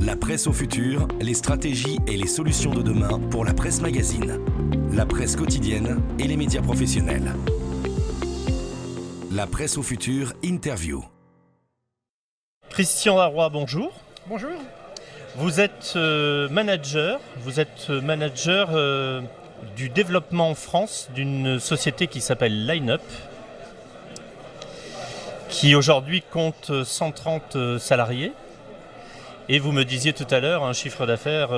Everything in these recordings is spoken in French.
La presse au futur, les stratégies et les solutions de demain pour la presse magazine, la presse quotidienne et les médias professionnels. La presse au futur, interview. Christian Darrois, bonjour. Bonjour. Vous êtes manager du développement en France d'une société qui s'appelle Line-Up, qui aujourd'hui compte 130 salariés. Et vous me disiez tout à l'heure un chiffre d'affaires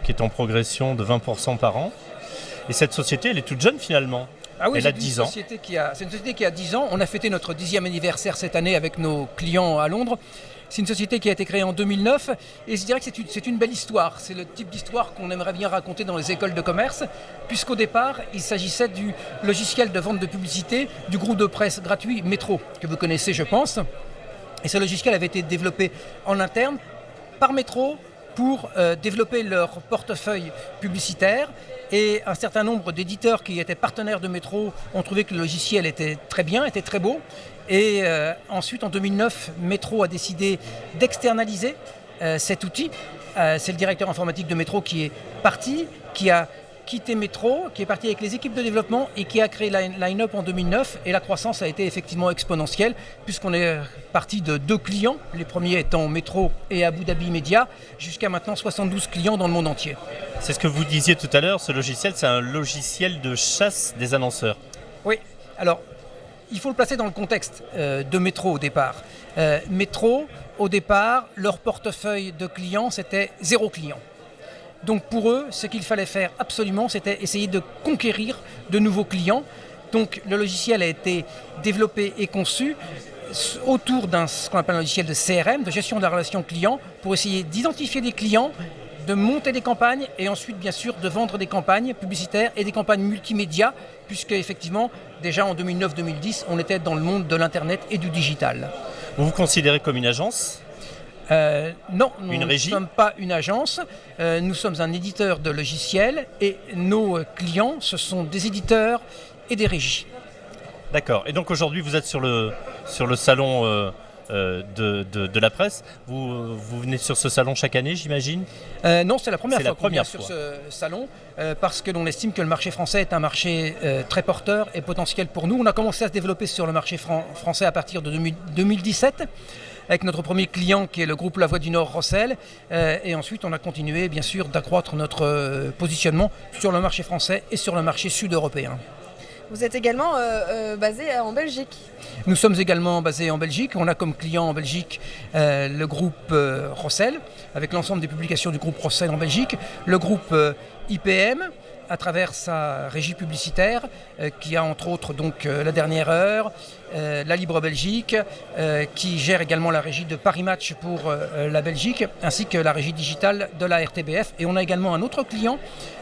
qui est en progression de 20% par an. Et cette société, elle est toute jeune finalement. Ah oui, elle a 10 ans. C'est une société qui a 10 ans. On a fêté notre 10e anniversaire cette année avec nos clients à Londres. C'est une société qui a été créée en 2009 et je dirais que c'est une belle histoire. C'est le type d'histoire qu'on aimerait bien raconter dans les écoles de commerce, puisqu'au départ, il s'agissait du logiciel de vente de publicité du groupe de presse gratuit Métro, que vous connaissez je pense. Et ce logiciel avait été développé en interne par Métro pour développer leur portefeuille publicitaire. Et un certain nombre d'éditeurs qui étaient partenaires de Métro ont trouvé que le logiciel était très bien, était très beau. Et ensuite, en 2009, Métro a décidé d'externaliser cet outil. C'est le directeur informatique de Métro qui est parti, qui a quitté Métro, qui est parti avec les équipes de développement et qui a créé Line-Up en 2009. Et la croissance a été effectivement exponentielle puisqu'on est parti de 2 clients, les premiers étant Métro et Abu Dhabi Media, jusqu'à maintenant 72 clients dans le monde entier. C'est ce que vous disiez tout à l'heure, ce logiciel, c'est un logiciel de chasse des annonceurs. Oui, alors il faut le placer dans le contexte de Métro au départ. Métro, au départ, leur portefeuille de clients, c'était 0 client. Donc pour eux, ce qu'il fallait faire absolument, c'était essayer de conquérir de nouveaux clients. Donc le logiciel a été développé et conçu autour ce qu'on appelle un logiciel de CRM, de gestion de la relation client, pour essayer d'identifier des clients, de monter des campagnes et ensuite bien sûr de vendre des campagnes publicitaires et des campagnes multimédia, puisque effectivement déjà en 2009-2010, on était dans le monde de l'internet et du digital. Vous vous considérez comme une agence ? Non, nous ne sommes pas une agence, nous sommes un éditeur de logiciels et nos clients, ce sont des éditeurs et des régies. D'accord, et donc aujourd'hui vous êtes sur le salon de la presse. Vous venez sur ce salon chaque année, j'imagine ? Non, c'est la première fois qu'on vient sur ce salon parce que l'on estime que le marché français est un marché très porteur et potentiel pour nous. On a commencé à se développer sur le marché français à partir de 2017 avec notre premier client qui est le groupe La Voix du Nord Rossel et ensuite on a continué bien sûr d'accroître notre positionnement sur le marché français et sur le marché sud-européen. Vous êtes également basé en Belgique. Nous sommes également basés en Belgique. On a comme client en Belgique le groupe Rossel, avec l'ensemble des publications du groupe Rossel en Belgique, le groupe IPM, à travers sa régie publicitaire, qui a entre autres donc La Dernière Heure, La Libre Belgique, qui gère également la régie de Paris Match pour la Belgique, ainsi que la régie digitale de la RTBF. Et on a également un autre client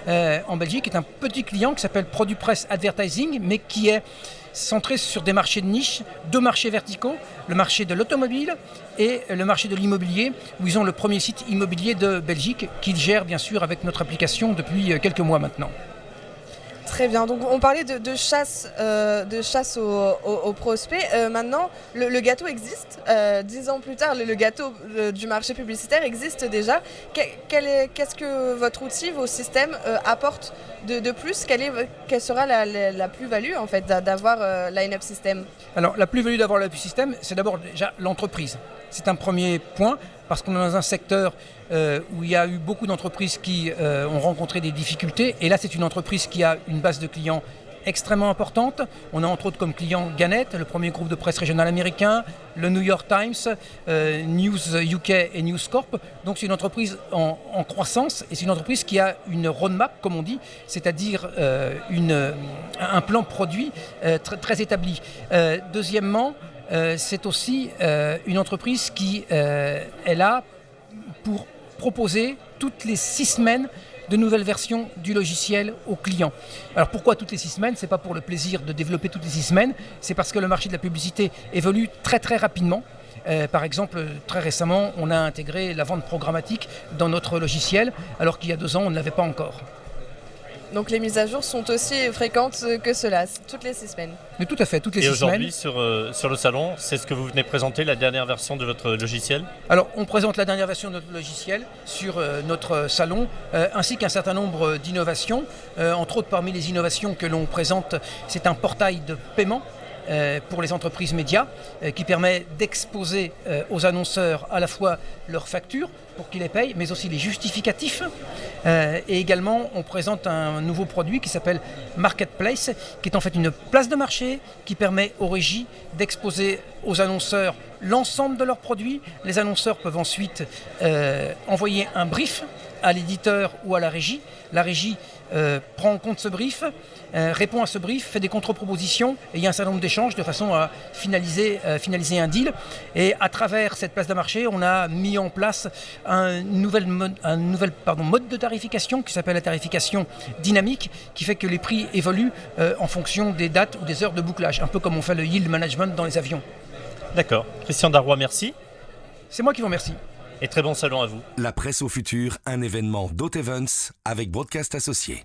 en Belgique, qui est un petit client qui s'appelle Product Press Advertising, mais qui est centré sur des marchés de niche, 2 marchés verticaux, le marché de l'automobile et le marché de l'immobilier, où ils ont le premier site immobilier de Belgique qu'ils gèrent bien sûr avec notre application depuis quelques mois maintenant. Très bien, donc on parlait de chasse aux prospects. Maintenant, le gâteau existe. 10 ans plus tard, le gâteau du marché publicitaire existe déjà. Qu'est-ce que votre outil, vos systèmes apportent de plus ? Quelle sera la plus-value en fait d'avoir Line-Up System ? Alors la plus-value d'avoir Line-Up System, c'est d'abord déjà l'entreprise. C'est un premier point parce qu'on est dans un secteur où il y a eu beaucoup d'entreprises qui ont rencontré des difficultés. Et là, c'est une entreprise qui a une base de clients extrêmement importante. On a entre autres comme client Gannett, le premier groupe de presse régional américain, le New York Times, News UK et News Corp. Donc c'est une entreprise en croissance et c'est une entreprise qui a une roadmap, comme on dit, c'est-à-dire un plan produit très établi. Deuxièmement, c'est aussi une entreprise qui est là pour proposer toutes les 6 semaines de nouvelles versions du logiciel aux clients. Alors pourquoi toutes les 6 semaines ? Ce n'est pas pour le plaisir de développer toutes les 6 semaines, c'est parce que le marché de la publicité évolue très très rapidement. Par exemple, très récemment, on a intégré la vente programmatique dans notre logiciel, alors qu'il y a 2 ans, on ne l'avait pas encore. Donc les mises à jour sont aussi fréquentes que cela, toutes les 6 semaines. Mais tout à fait, toutes les Et 6 semaines. aujourd'hui, sur le salon, c'est ce que vous venez présenter, la dernière version de votre logiciel ? Alors, on présente la dernière version de notre logiciel sur notre salon, ainsi qu'un certain nombre d'innovations. Entre autres, parmi les innovations que l'on présente, c'est un portail de paiement pour les entreprises médias qui permet d'exposer aux annonceurs à la fois leurs factures pour qu'ils les payent, mais aussi les justificatifs. Et également, on présente un nouveau produit qui s'appelle Marketplace, qui est en fait une place de marché qui permet aux régies d'exposer aux annonceurs l'ensemble de leurs produits. Les annonceurs peuvent ensuite envoyer un brief à l'éditeur ou à la régie. La régie prend en compte ce brief, répond à ce brief, fait des contre-propositions et il y a un certain nombre d'échanges de façon à finaliser un deal. Et à travers cette place de marché, on a mis en place un nouvel mode de tarification qui s'appelle la tarification dynamique, qui fait que les prix évoluent en fonction des dates ou des heures de bouclage, un peu comme on fait le yield management dans les avions. D'accord. Christian Darrois, merci. C'est moi qui vous remercie. Et très bon salon à vous. La presse au futur, un événement d'Haute Events avec Broadcast Associés.